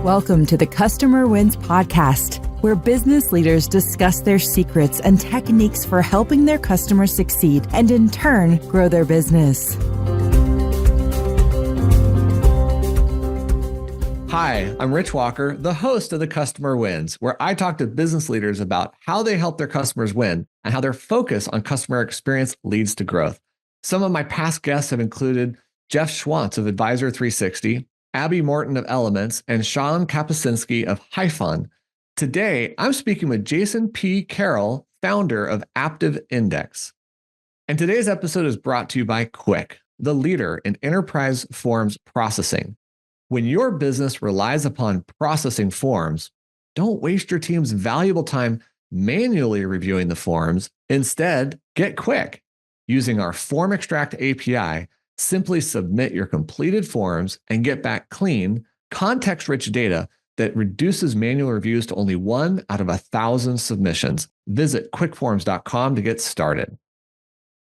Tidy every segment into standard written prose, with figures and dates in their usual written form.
Welcome to the Customer Wins podcast, where business leaders discuss their secrets and techniques for helping their customers succeed and in turn grow their business. Hi, I'm Rich Walker, the host of the Customer Wins, where I talk to business leaders about how they help their customers win and how their focus on customer experience leads to growth. Some of my past guests have included Jeff Schwantz of Advisor 360, Abby Morton of Elements, and Sean Kapuscinski of Hyphon. Today, I'm speaking with Jason P. Carroll, founder of Aptive Index. And today's episode is brought to you by Quick, the leader in enterprise forms processing. When your business relies upon processing forms, don't waste your team's valuable time manually reviewing the forms. Instead, get Quick. Using our Form Extract API, simply submit your completed forms and get back clean, context-rich data that reduces manual reviews to only 1 out of 1,000 submissions. Visit quickforms.com to get started.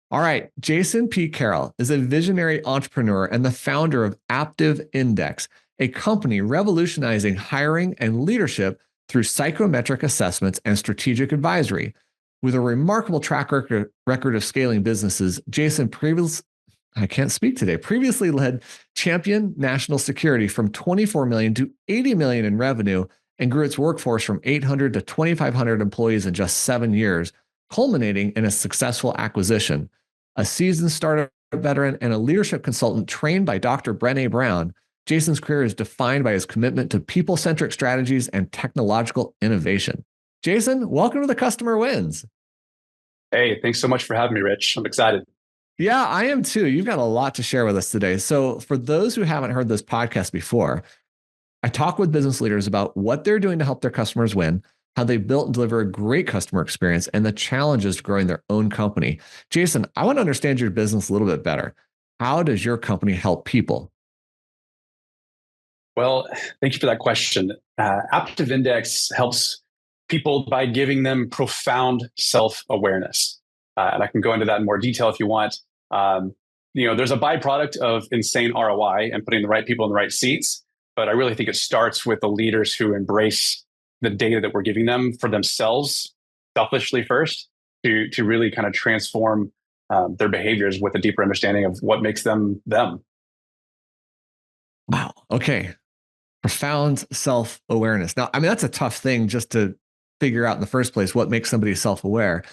All right, Jason P. Carroll is a visionary entrepreneur and the founder of Aptive Index, a company revolutionizing hiring and leadership through psychometric assessments and strategic advisory. With a remarkable track record of scaling businesses, Jason previously led Champion National Security from $24 million to $80 million in revenue and grew its workforce from 800 to 2,500 employees in just 7 years, culminating in a successful acquisition. A seasoned startup veteran and a leadership consultant trained by Dr. Brené Brown, Jason's career is defined by his commitment to people-centric strategies and technological innovation. Jason, welcome to the Customer Wins. Hey, thanks so much for having me, Rich. I'm excited. Yeah, I am too. You've got a lot to share with us today. So for those who haven't heard this podcast before, I talk with business leaders about what they're doing to help their customers win, how they built and deliver a great customer experience, and the challenges to growing their own company. Jason, I want to understand your business a little bit better. How does your company help people? Well, thank you for that question. Aptive Index helps people by giving them profound self-awareness. And I can go into that in more detail if you want. There's a byproduct of insane ROI and putting the right people in the right seats. But I really think it starts with the leaders who embrace the data that we're giving them for themselves, selfishly first, to really kind of transform their behaviors with a deeper understanding of what makes them them. Wow. Okay. Profound self-awareness. Now, I mean, that's a tough thing just to figure out in the first place, what makes somebody self-aware.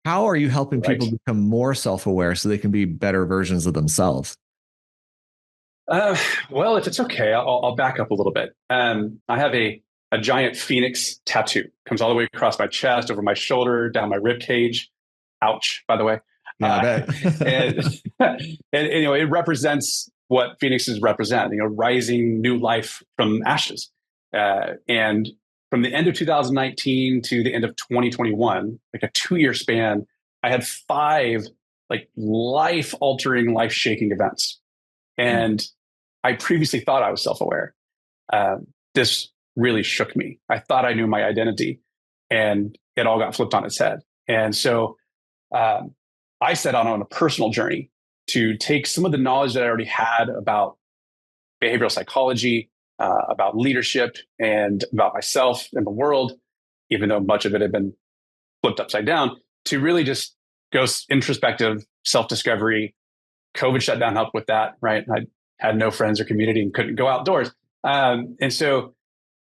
How are you helping people become more self-aware so they can be better versions of themselves? Well, if it's okay, I'll back up a little bit. I have a giant phoenix tattoo. Comes all the way across my chest, over my shoulder, down my rib cage. Ouch, by the way. Yeah, and it represents what phoenixes represent, rising new life from ashes. And from the end of 2019 to the end of 2021, like a 2-year span, I had 5 life-altering, life-shaking events. And I previously thought I was self-aware. This really shook me. I thought I knew my identity, and it all got flipped on its head. And so I set out on a personal journey to take some of the knowledge that I already had about behavioral psychology, about leadership, and about myself and the world, even though much of it had been flipped upside down, to really just go introspective, self-discovery. COVID shutdown helped with that, right? I had no friends or community and couldn't go outdoors. And so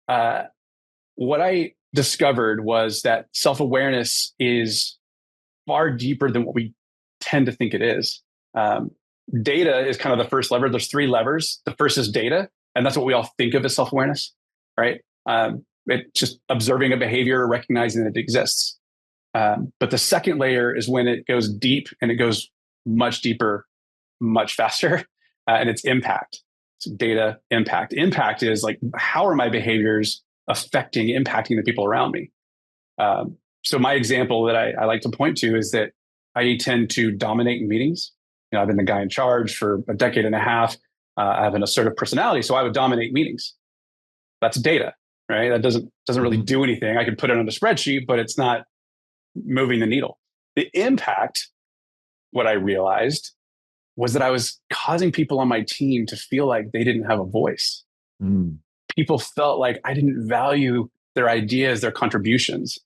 what I discovered was that self-awareness is far deeper than what we tend to think it is. Data is kind of the first lever. There's 3 levers. The first is data. And that's what we all think of as self-awareness, right? It's just observing a behavior, recognizing that it exists. But the second layer is when it goes deep, and it goes much deeper, much faster, and it's impact. So data, impact. Impact is how are my behaviors impacting the people around me? So my example that I like to point to is that I tend to dominate in meetings. I've been the guy in charge for a decade and a half. I have an assertive personality, so I would dominate meetings. That's data, right? That doesn't really do anything. I could put it on a spreadsheet, but it's not moving the needle. The impact, what I realized, was that I was causing people on my team to feel like they didn't have a voice. people felt like I didn't value their ideas, their contributions.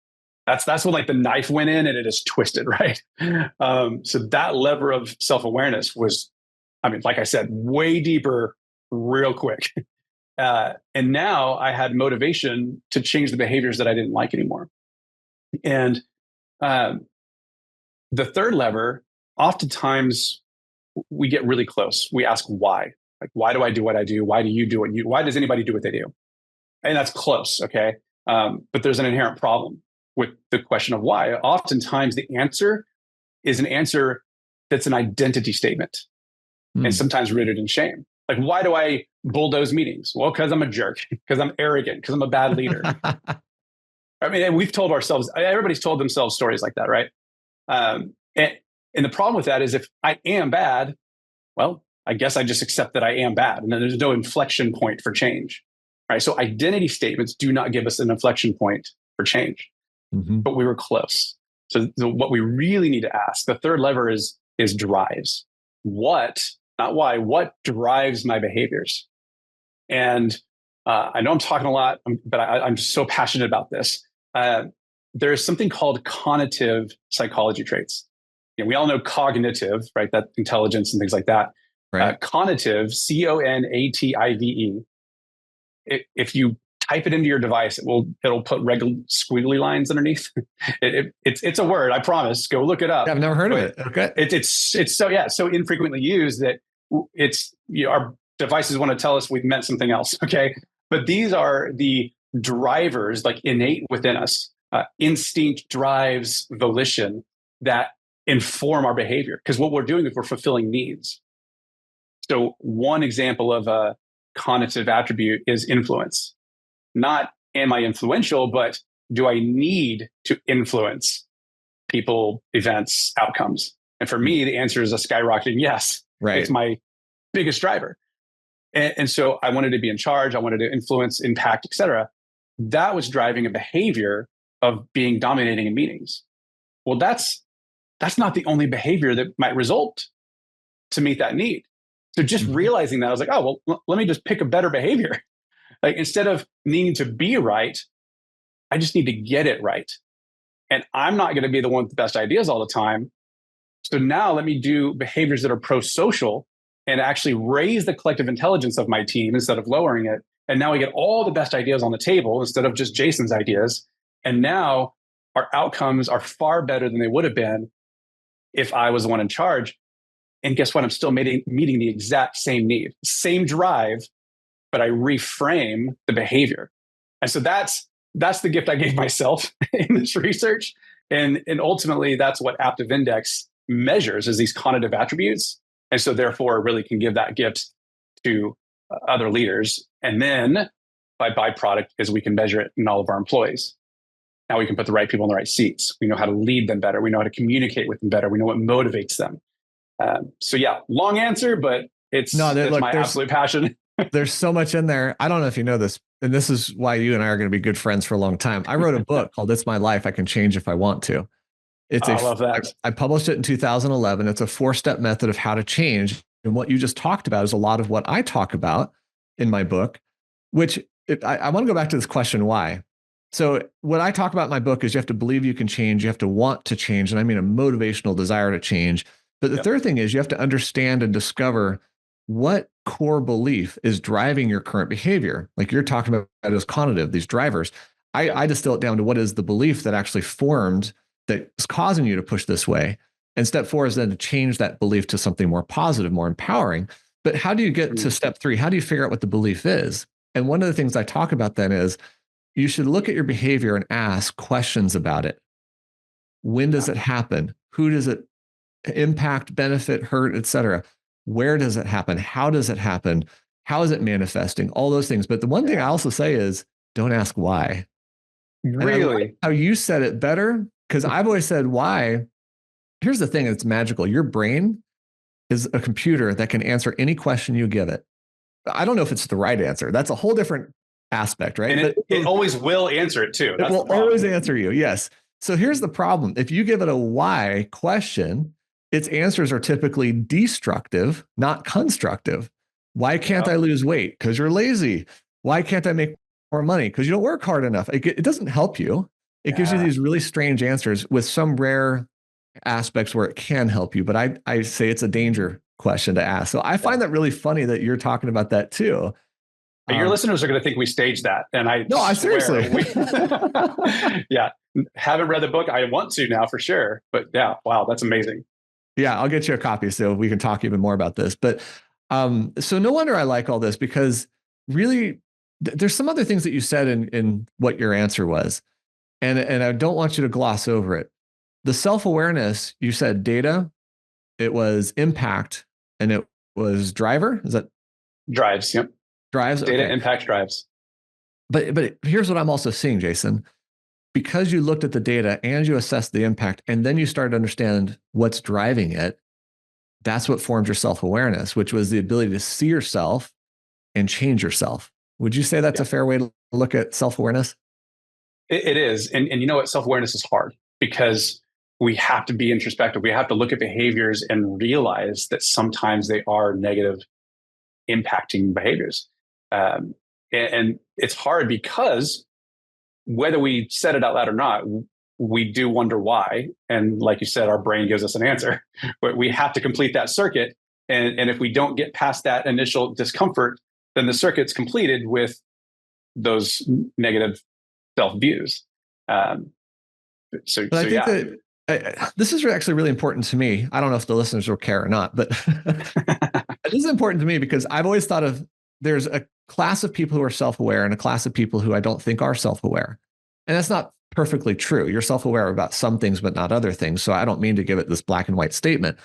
That's when like the knife went in and it is twisted, right? So that lever of self-awareness was, I mean, like I said, way deeper, real quick. And now I had motivation to change the behaviors that I didn't like anymore. And the third lever, oftentimes we get really close. We ask why. Like, why do I do what I do? Why do you do what you? Why does anybody do what they do? And that's close, okay? But there's an inherent problem with the question of why. Oftentimes the answer is an answer that's an identity statement, and sometimes rooted in shame. Like, why do I bulldoze meetings? Well, because I'm a jerk, because I'm arrogant, because I'm a bad leader. I mean, and we've told ourselves, everybody's told themselves stories like that, right? And the problem with that is if I am bad, well, I guess I just accept that I am bad. And then there's no inflection point for change, right? So identity statements do not give us an inflection point for change, but we were close. So what we really need to ask, the third lever is drives. What, not why, what drives my behaviors? And I know I'm talking a lot, but I'm just so passionate about this. There's something called cognitive psychology traits. You know, we all know cognitive, right? That intelligence and things like that. Right. Cognitive, CONATIVE. If you type it into your device, it'll put regular squiggly lines underneath. It's a word, I promise. Go look it up. Yeah, I've never heard of it. Okay. It's so infrequently used that it's, you know, our devices want to tell us we've meant something else. Okay, but these are the drivers, like innate within us, instinct, drives, volition that inform our behavior. Because what we're doing is we're fulfilling needs. So one example of a cognitive attribute is influence. Not am I influential, but do I need to influence people, events, outcomes? And for me, the answer is a skyrocketing yes. Right. It's my biggest driver. And so I wanted to be in charge. I wanted to influence, impact, et cetera. That was driving a behavior of being dominating in meetings. Well, that's not the only behavior that might result to meet that need. So just realizing that, I was like, oh, well, let me just pick a better behavior. Like, instead of needing to be right, I just need to get it right. And I'm not going to be the one with the best ideas all the time. So now let me do behaviors that are prosocial and actually raise the collective intelligence of my team instead of lowering it. And now we get all the best ideas on the table instead of just Jason's ideas. And now our outcomes are far better than they would have been if I was the one in charge. And guess what? I'm still meeting the exact same need, same drive, but I reframe the behavior. And so that's the gift I gave myself in this research. And ultimately, that's what Aptive Index measures, is these cognitive attributes. And so therefore, really can give that gift to other leaders. And then by byproduct is we can measure it in all of our employees. Now we can put the right people in the right seats. We know how to lead them better. We know how to communicate with them better. We know what motivates them. So yeah, long answer, but it's my absolute passion. There's so much in there. I don't know if you know this, and this is why you and I are going to be good friends for a long time. I wrote a book called "It's My Life. I Can Change If I Want to." I love that. I published it in 2011. It's a 4-step method of how to change. And what you just talked about is a lot of what I talk about in my book, which I want to go back to this question, why? So what I talk about in my book is you have to believe you can change. You have to want to change. And I mean a motivational desire to change. But the third thing is you have to understand and discover what core belief is driving your current behavior. Like you're talking about as cognitive, these drivers. I distill it down to what is the belief that actually formed that is causing you to push this way. And step 4 is then to change that belief to something more positive, more empowering. But how do you get to step 3? How do you figure out what the belief is? And one of the things I talk about then is you should look at your behavior and ask questions about it. When does it happen? Who does it impact, benefit, hurt, et cetera? Where does it happen? How does it happen? How is it manifesting? All those things. But the one thing I also say is don't ask why. Really? And I like how you said it better, because I've always said why. Here's the thing that's magical. Your brain is a computer that can answer any question you give it. I don't know if it's the right answer. That's a whole different aspect, right? And it always will answer it too. It will always answer you. Yes. So here's the problem. If you give it a why question, its answers are typically destructive, not constructive. Why can't I lose weight? Because you're lazy. Why can't I make more money? Because you don't work hard enough. It doesn't help you. It gives you these really strange answers with some rare aspects where it can help you. But I say it's a danger question to ask. So I find that really funny that you're talking about that too. Your listeners are going to think we staged that. And I seriously. Yeah. Haven't read the book. I want to now for sure. But yeah, wow, that's amazing. Yeah, I'll get you a copy so we can talk even more about this. But so no wonder I like all this, because really there's some other things that you said in what your answer was. And I don't want you to gloss over it. The self-awareness, you said data, it was impact, and it was driver. Is that drives? Yep. Drives. Data, okay. Impact, drives. But here's what I'm also seeing, Jason. Because you looked at the data and you assessed the impact, and then you started to understand what's driving it, that's what formed your self-awareness, which was the ability to see yourself and change yourself. Would you say that's a fair way to look at self-awareness? It is. And you know what? Self-awareness is hard because we have to be introspective. We have to look at behaviors and realize that sometimes they are negative impacting behaviors. And it's hard because whether we said it out loud or not, we do wonder why. And like you said, our brain gives us an answer. But we have to complete that circuit. And if we don't get past that initial discomfort, then the circuit's completed with those negative self-views. I think that this is actually really important to me. I don't know if the listeners will care or not, but this is important to me because I've always thought of there's a class of people who are self-aware and a class of people who I don't think are self-aware. And that's not perfectly true. You're self-aware about some things, but not other things. So I don't mean to give it this black and white statement.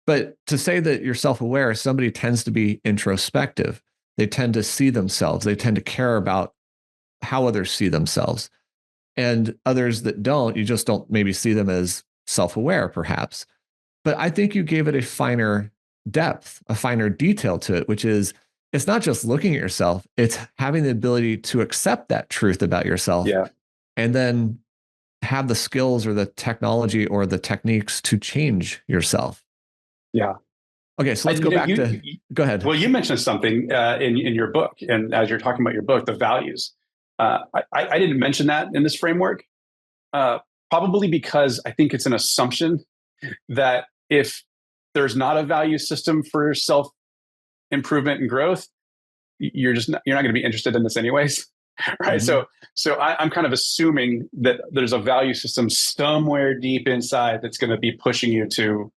But to say that you're self-aware, somebody tends to be introspective. They tend to see themselves. They tend to care about how others see themselves. And others that don't, you just don't maybe see them as self-aware, perhaps. But I think you gave it a finer depth, a finer detail to it, which is it's not just looking at yourself, it's having the ability to accept that truth about yourself. Yeah. And then have the skills or the technology or the techniques to change yourself. Yeah. Okay, so let's go back to, go ahead. Well, you mentioned something in your book, and as you're talking about your book, the values. I didn't mention that in this framework, probably because I think it's an assumption that if there's not a value system for self-improvement and growth, you're not going to be interested in this anyways. Right. Mm-hmm. So I'm kind of assuming that there's a value system somewhere deep inside that's going to be pushing you to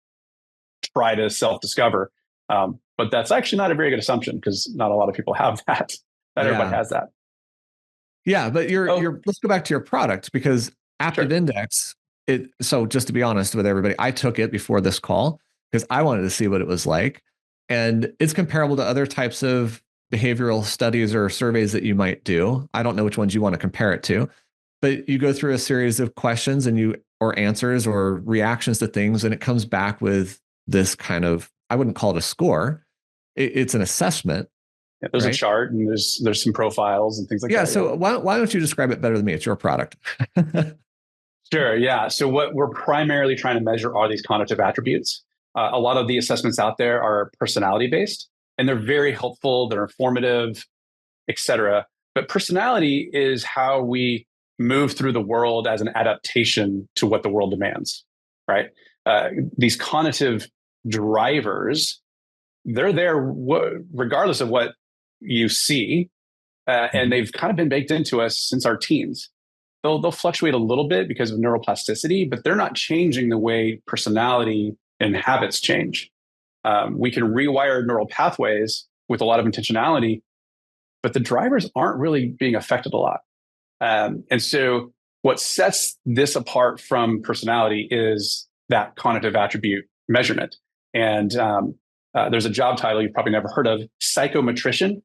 try to self-discover. But that's actually not a very good assumption because not a lot of people have that. Not everybody has that. Yeah, but let's go back to your product because Aptive Index, so just to be honest with everybody, I took it before this call because I wanted to see what it was like. And it's comparable to other types of behavioral studies or surveys that you might do. I don't know which ones you want to compare it to, but you go through a series of questions or answers or reactions to things, and it comes back with this kind of, I wouldn't call it a score. It's an assessment. Yeah, there's a chart and there's some profiles and things like that. Yeah. So why don't you describe it better than me? It's your product. Sure. Yeah. So what we're primarily trying to measure are these cognitive attributes. A lot of the assessments out there are personality based, and they're very helpful. They're informative, et cetera. But personality is how we move through the world as an adaptation to what the world demands, right? These cognitive drivers, they're there regardless of what you see, and they've kind of been baked into us since our teens. They'll fluctuate a little bit because of neuroplasticity, but they're not changing the way personality and habits change. We can rewire neural pathways with a lot of intentionality, but the drivers aren't really being affected a lot. And so what sets this apart from personality is that cognitive attribute measurement. And there's a job title you've probably never heard of, psychometrician.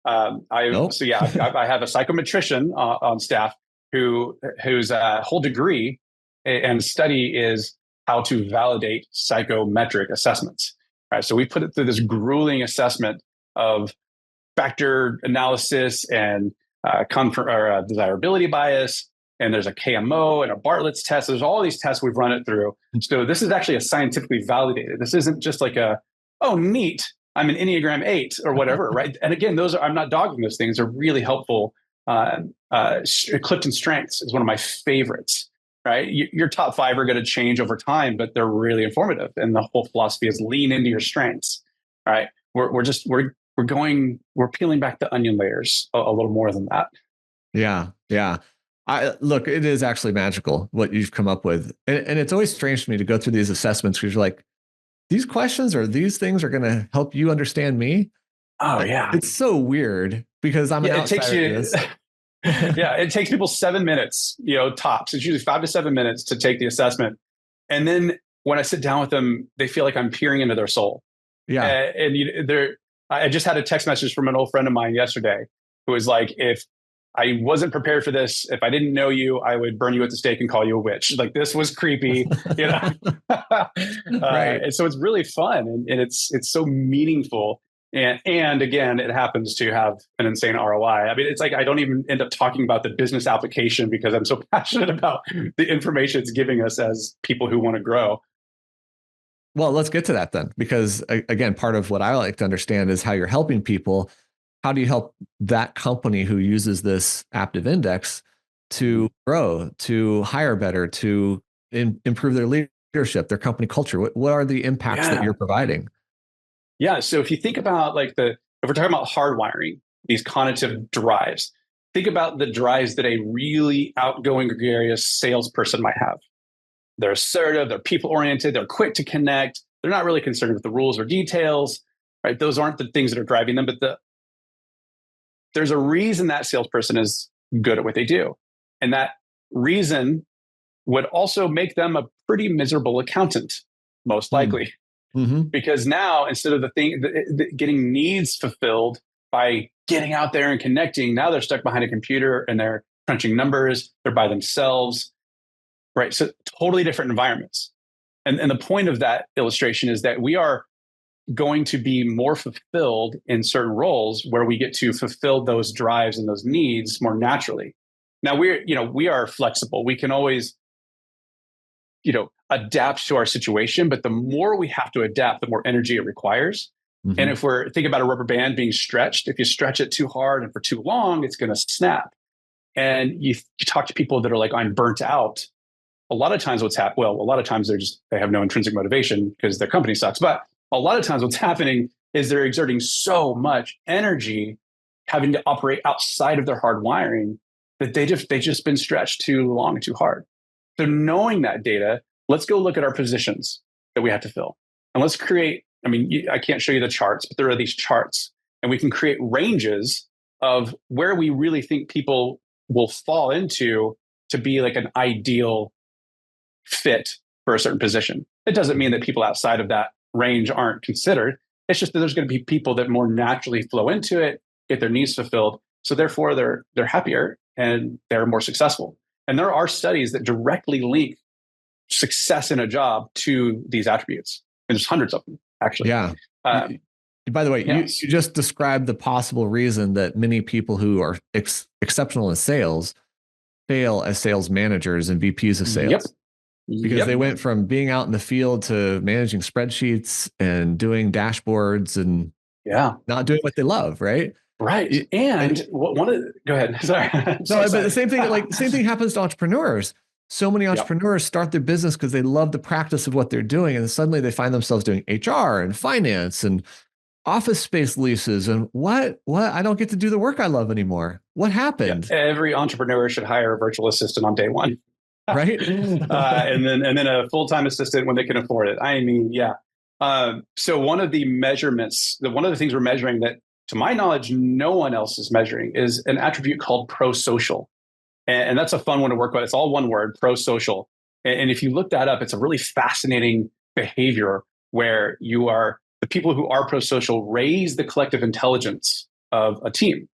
Nope. So yeah, I have a psychometrician on staff whose whole degree and study is how to validate psychometric assessments. Right. So we put it through this grueling assessment of factor analysis and desirability bias. And there's a KMO and a Bartlett's test. There's all these tests we've run it through. So this is actually a scientifically validated. This isn't just like oh, neat. I'm an Enneagram 8 or whatever, right? And again, I'm not dogging those things. They're really helpful. Clifton Strengths is one of my favorites, right? Your top 5 are going to change over time, but they're really informative. And the whole philosophy is lean into your strengths, right? We're peeling back the onion layers a little more than that. Yeah. Yeah. Look, it is actually magical what you've come up with. And it's always strange to me to go through these assessments because you're like, these questions or these things are going to help you understand me. Oh yeah. It's so weird because I'm an outsider to this. Yeah. It takes people 7 minutes, tops. It's usually 5 to 7 minutes to take the assessment. And then when I sit down with them, they feel like I'm peering into their soul. Yeah. I just had a text message from an old friend of mine yesterday who was like, if I wasn't prepared for this, if I didn't know you, I would burn you at the stake and call you a witch. Like, this was creepy, Right. And so it's really fun, and it's so meaningful. And again, it happens to have an insane ROI. I mean, it's like I don't even end up talking about the business application because I'm so passionate about the information it's giving us as people who want to grow. Well, let's get to that then, because again, part of what I like to understand is how you're helping people. How do you help that company who uses this Aptive Index to grow, to hire better, to improve their leadership, their company culture? What are the impacts that you're providing? Yeah. So if you think about if we're talking about hardwiring, these cognitive drives, think about the drives that a really outgoing, gregarious salesperson might have. They're assertive, they're people-oriented, they're quick to connect. They're not really concerned with the rules or details, right? Those aren't the things that are driving them, but there's a reason that salesperson is good at what they do. And that reason would also make them a pretty miserable accountant, most likely. Mm-hmm. Because now, instead of getting needs fulfilled by getting out there and connecting, now they're stuck behind a computer and they're crunching numbers, they're by themselves, right? So totally different environments. And the point of that illustration is that we are going to be more fulfilled in certain roles where we get to fulfill those drives and those needs more naturally. Now we are flexible. We can always, adapt to our situation, but the more we have to adapt, the more energy it requires. Mm-hmm. And if we're thinking about a rubber band being stretched, if you stretch it too hard and for too long, it's going to snap. And you talk to people that are like, I'm burnt out. A lot of times a lot of times they have no intrinsic motivation because their company sucks. But a lot of times what's happening is they're exerting so much energy having to operate outside of their hard wiring that they just been stretched too long and too hard. So knowing that data, let's go look at our positions that we have to fill. And let's create, I can't show you the charts, but there are these charts. And we can create ranges of where we really think people will fall into to be like an ideal fit for a certain position. It doesn't mean that people outside of that range aren't considered. It's just that there's going to be people that more naturally flow into it, get their needs fulfilled. So therefore they're happier and they're more successful. And there are studies that directly link success in a job to these attributes. And there's hundreds of them, actually. Yeah. By the way, yes. you just described the possible reason that many people who are exceptional in sales fail as sales managers and VPs of sales. Yep. Because they went from being out in the field to managing spreadsheets and doing dashboards and not doing what they love, right? Right. And go ahead. Sorry. But the same thing happens to entrepreneurs. So many entrepreneurs start their business because they love the practice of what they're doing. And suddenly they find themselves doing HR and finance and office space leases. And what? I don't get to do the work I love anymore. What happened? Yeah. Every entrepreneur should hire a virtual assistant on day one. Right. and then a full-time assistant when they can afford it. So one of the things we're measuring that, to my knowledge, no one else is measuring is an attribute called prosocial. And that's a fun one to work with. It's all one word, prosocial. And if you look that up, it's a really fascinating behavior where the people who are prosocial raise the collective intelligence of a team.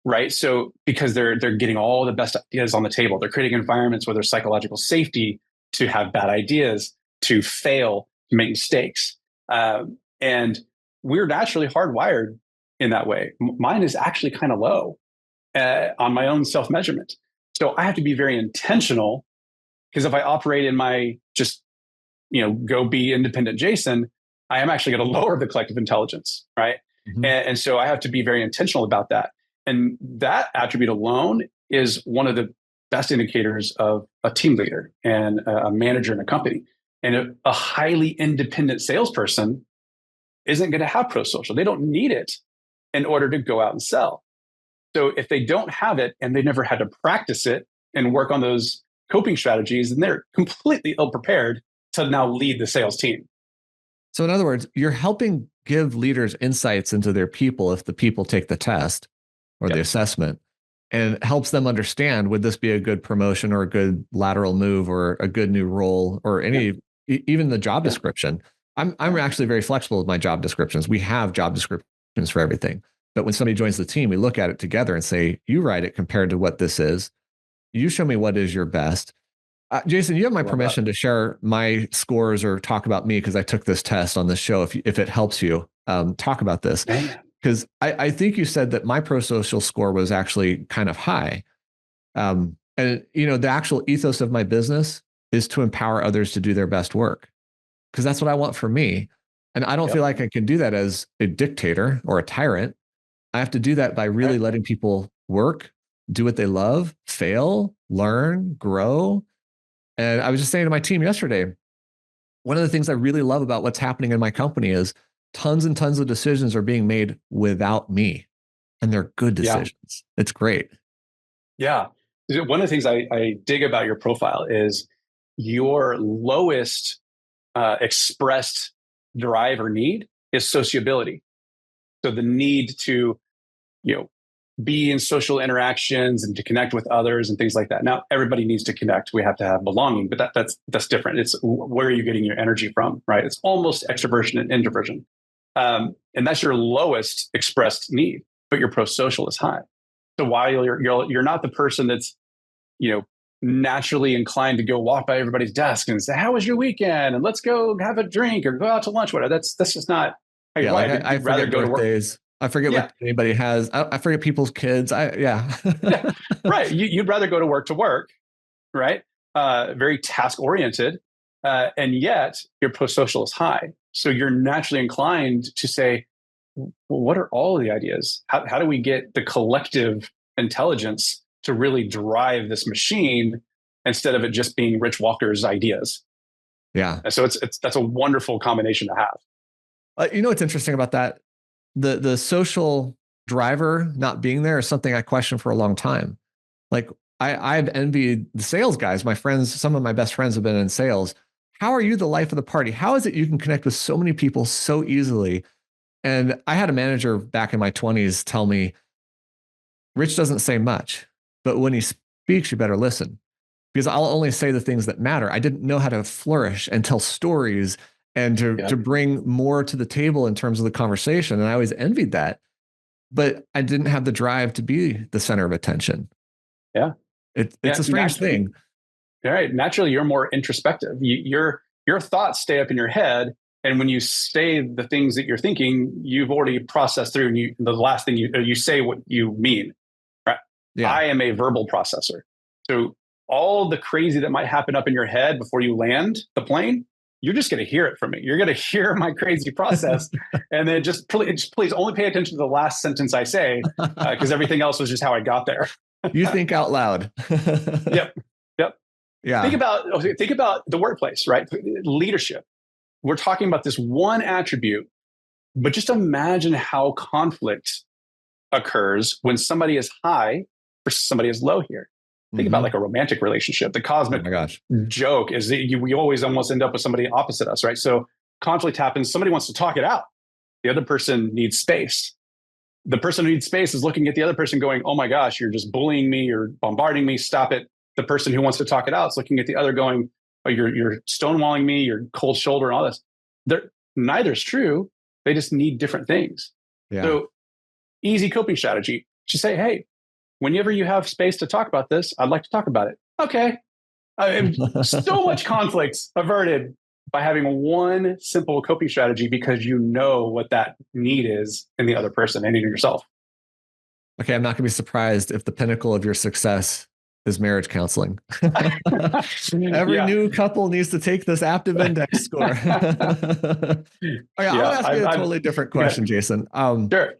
Right. So because they're getting all the best ideas on the table, they're creating environments where there's psychological safety to have bad ideas, to fail, to make mistakes. And we're naturally hardwired in that way. Mine is actually kind of low on my own self-measurement. So I have to be very intentional, because if I operate in my go be independent Jason, I am actually going to lower the collective intelligence, right? Mm-hmm. And so I have to be very intentional about that. And that attribute alone is one of the best indicators of a team leader and a manager in a company. And a highly independent salesperson isn't going to have prosocial. They don't need it in order to go out and sell. So if they don't have it and they never had to practice it and work on those coping strategies, then they're completely ill prepared to now lead the sales team. So in other words, you're helping give leaders insights into their people if the people take the test or the assessment, and helps them understand, would this be a good promotion or a good lateral move or a good new role or even the job description. I'm actually very flexible with my job descriptions. We have job descriptions for everything. But when somebody joins the team, we look at it together and say, you write it compared to what this is. You show me what is your best. Jason, you have my permission to share my scores or talk about me because I took this test on this show. If it helps you talk about this, because I think you said that my prosocial score was actually kind of high. And the actual ethos of my business is to empower others to do their best work, because that's what I want for me. And I don't feel like I can do that as a dictator or a tyrant. I have to do that by really letting people work, do what they love, fail, learn, grow. And I was just saying to my team yesterday, one of the things I really love about what's happening in my company is tons and tons of decisions are being made without me, and they're good decisions. It's great. Yeah. One of the things I dig about your profile is your lowest expressed drive or need is sociability. So the need to, be in social interactions and to connect with others and things like that. Now, everybody needs to connect. We have to have belonging, but that's different. It's where are you getting your energy from, right? It's almost extroversion and introversion. And that's your lowest expressed need, but your prosocial is high. So while you're not the person that's, naturally inclined to go walk by everybody's desk and say, how was your weekend? And let's go have a drink or go out to lunch, whatever. That's just not how you life. I forget birthdays. I forget what anybody has. I forget people's kids. Right. You'd rather go to work, right? Very task oriented. And yet your prosocial is high. So you're naturally inclined to say, well, what are all of the ideas? How do we get the collective intelligence to really drive this machine instead of it just being Rich Walker's ideas? Yeah. And so that's a wonderful combination to have. What's interesting about that? The social driver not being there is something I questioned for a long time. Like I've envied the sales guys. My friends, some of my best friends have been in sales. How are you the life of the party? How is it you can connect with so many people so easily? And I had a manager back in my 20s tell me, Rich doesn't say much, but when he speaks, you better listen, because I'll only say the things that matter. I didn't know how to flourish and tell stories and to bring more to the table in terms of the conversation. And I always envied that, but I didn't have the drive to be the center of attention. Yeah. It's a strange thing. All right. Naturally, you're more introspective. Your thoughts stay up in your head. And when you say the things that you're thinking, you've already processed through, and the last thing you say what you mean. Right? Yeah. I am a verbal processor. So all the crazy that might happen up in your head before you land the plane, you're just going to hear it from me. You're going to hear my crazy process. And then just please only pay attention to the last sentence I say, because everything else was just how I got there. You think out loud. Yep. Yeah. Think about the workplace, right? Leadership. We're talking about this one attribute, but just imagine how conflict occurs when somebody is high versus somebody is low here. Think about like a romantic relationship. The cosmic joke is that we always almost end up with somebody opposite us, right? So conflict happens. Somebody wants to talk it out. The other person needs space. The person who needs space is looking at the other person going, oh my gosh, you're just bullying me. You're bombarding me. Stop it. The person who wants to talk it out is looking at the other going, oh, you're stonewalling me. You're cold shoulder and all this. Neither's true. They just need different things. Yeah. So easy coping strategy. Just say, hey, whenever you have space to talk about this, I'd like to talk about it. Okay. So much conflict averted by having one simple coping strategy, because you know what that need is in the other person and in yourself. Okay. I'm not going to be surprised if the pinnacle of your success is marriage counseling. Every new couple needs to take this Aptive Index score. Okay, I want to ask you a totally different question, Jason. Sure.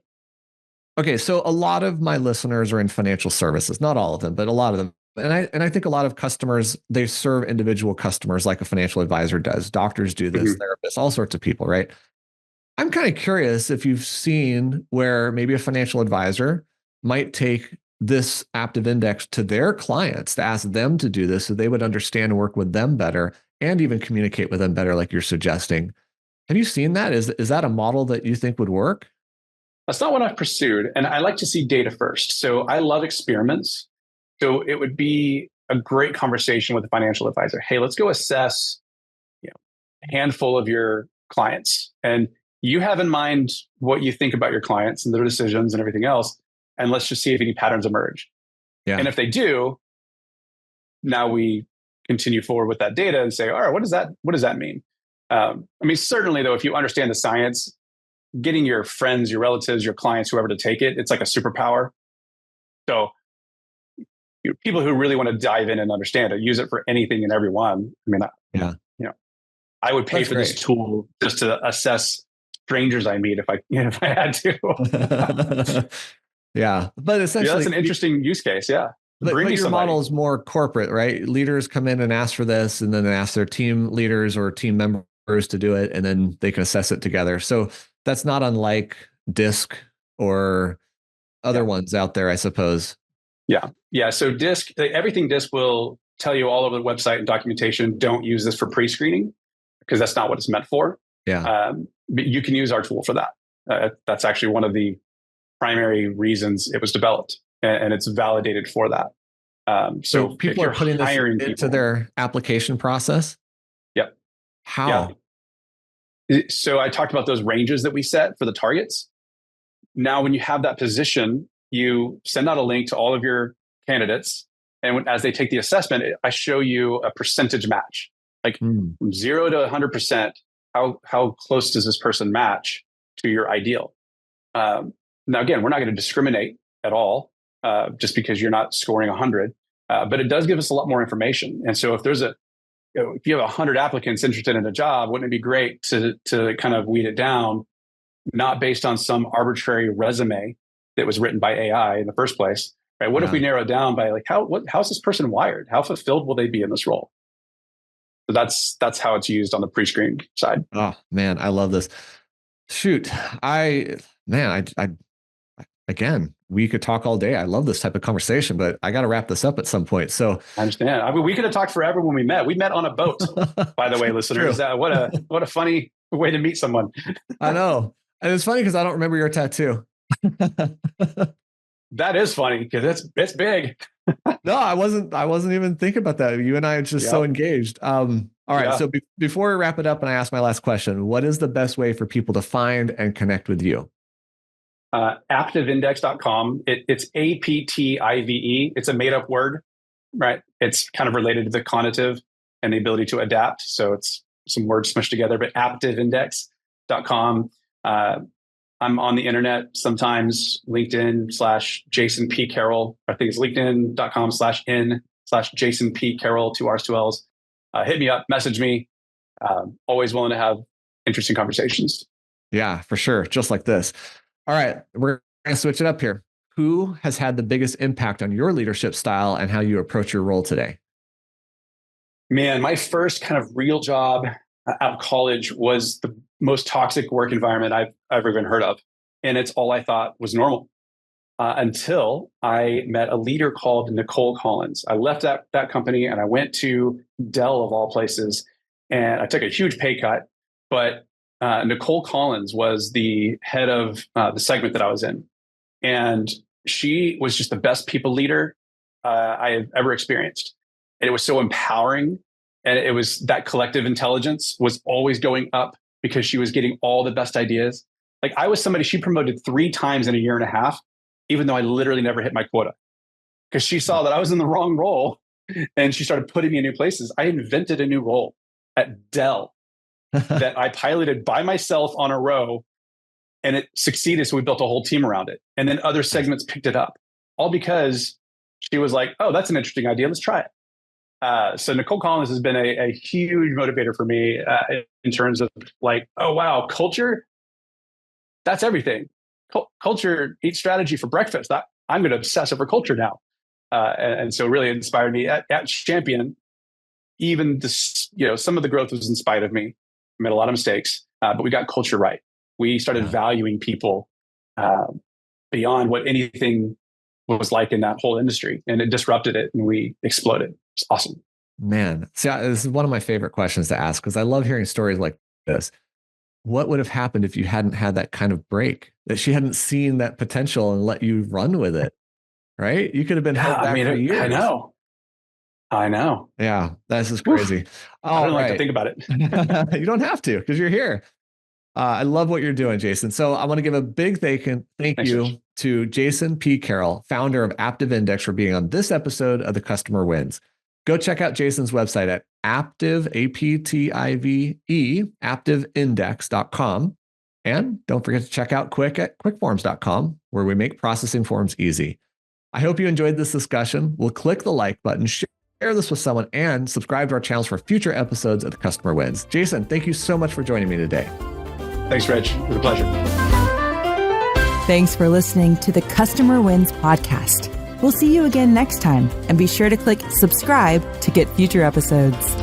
Okay, so a lot of my listeners are in financial services, not all of them, but a lot of them. And I think a lot of customers, they serve individual customers like a financial advisor does. Doctors do this, therapists, all sorts of people, right? I'm kind of curious if you've seen where maybe a financial advisor might take this Aptive Index to their clients to ask them to do this so they would understand and work with them better and even communicate with them better, like you're suggesting. Have you seen that? Is that a model that you think would work? That's not what I've pursued. And I like to see data first. So I love experiments. So it would be a great conversation with a financial advisor. Hey, let's go assess, a handful of your clients. And you have in mind what you think about your clients and their decisions and everything else. And let's just see if any patterns emerge. Yeah. And if they do, now we continue forward with that data and say, all right, what does that mean? I mean, certainly though, if you understand the science, getting your friends, your relatives, your clients, whoever to take it, it's like a superpower. So people who really want to dive in and understand it, use it for anything and everyone. I mean, I would pay for this tool just to assess strangers I meet if I had to. Yeah, but essentially, that's an interesting use case. Yeah, but your model is more corporate, right? Leaders come in and ask for this, and then they ask their team leaders or team members to do it, and then they can assess it together. So that's not unlike DISC or other ones out there, I suppose. Yeah. So DISC, everything DISC will tell you all over the website and documentation. Don't use this for pre-screening because that's not what it's meant for. Yeah. But you can use our tool for that. That's actually one of the primary reasons it was developed, and it's validated for that. So people are putting this into their application process? Yep. How? Yeah. So I talked about those ranges that we set for the targets. Now, when you have that position, you send out a link to all of your candidates. And as they take the assessment, I show you a percentage match, like from 0 to 100%. How close does this person match to your ideal? Now, again, we're not going to discriminate at all just because you're not scoring 100, but it does give us a lot more information. And so if there's if you have 100 applicants interested in a job, wouldn't it be great to kind of weed it down, not based on some arbitrary resume that was written by AI in the first place, right? What if we narrow it down by like, how's this person wired? How fulfilled will they be in this role? So that's how it's used on the pre-screen side. Oh man, I love this. Shoot, again, we could talk all day. I love this type of conversation, but I got to wrap this up at some point. So I understand. I mean, we could have talked forever when we met. We met on a boat, by the way, listeners. What a funny way to meet someone. I know. And it's funny because I don't remember your tattoo. That is funny because it's big. No, I wasn't even thinking about that. You and I are just so engaged. All right. Yeah. So before we wrap it up and I ask my last question, what is the best way for people to find and connect with you? AptiveIndex.com. It's APTIVE. It's a made up word, right? It's kind of related to the cognitive and the ability to adapt. So it's some words smushed together, but AptiveIndex.com. I'm on the internet sometimes, LinkedIn/Jason P. Carroll. I think it's LinkedIn.com/in/Jason P. Carroll, 2 R's, 2 L's. Hit me up, message me. Always willing to have interesting conversations. Yeah, for sure. Just like this. All right. We're going to switch it up here. Who has had the biggest impact on your leadership style and how you approach your role today? Man, my first kind of real job out of college was the most toxic work environment I've ever even heard of. And it's all I thought was normal until I met a leader called Nicole Collins. I left that company and I went to Dell of all places, and I took a huge pay cut. But Nicole Collins was the head of the segment that I was in. And she was just the best people leader I have ever experienced. And it was so empowering. And it was that collective intelligence was always going up because she was getting all the best ideas. Like I was somebody she promoted 3 times in a year and a half, even though I literally never hit my quota. Because she saw that I was in the wrong role and she started putting me in new places. I invented a new role at Dell that I piloted by myself on a row, and it succeeded. So we built a whole team around it. And then other segments picked it up, all because she was like, oh, that's an interesting idea. Let's try it. So Nicole Collins has been a huge motivator for me in terms of like, oh, wow, culture, that's everything. Culture eats strategy for breakfast. I'm going to obsess over culture now. And so really inspired me at Champion. Even this, some of the growth was in spite of me. I made a lot of mistakes, but we got culture right. We started valuing people beyond what anything was like in that whole industry, and it disrupted it, and we exploded. It's awesome. Man, see, this is one of my favorite questions to ask because I love hearing stories like this. What would have happened if you hadn't had that kind of break, that she hadn't seen that potential and let you run with it, right? You could have been held back for years. I know. Yeah, this is crazy. I don't like to think about it. You don't have to because you're here. I love what you're doing, Jason. So I want to give a big thank you to Jason P. Carroll, founder of Aptive Index, for being on this episode of The Customer Wins. Go check out Jason's website at Aptive, APTIVE, AptiveIndex.com. And don't forget to check out Quick at quickforms.com, where we make processing forms easy. I hope you enjoyed this discussion. We'll click the like button, share this with someone, and subscribe to our channels for future episodes of The Customer Wins. Jason, thank you so much for joining me today. Thanks, Rich. It was a pleasure. Thanks for listening to the Customer Wins podcast. We'll see you again next time, and be sure to click subscribe to get future episodes.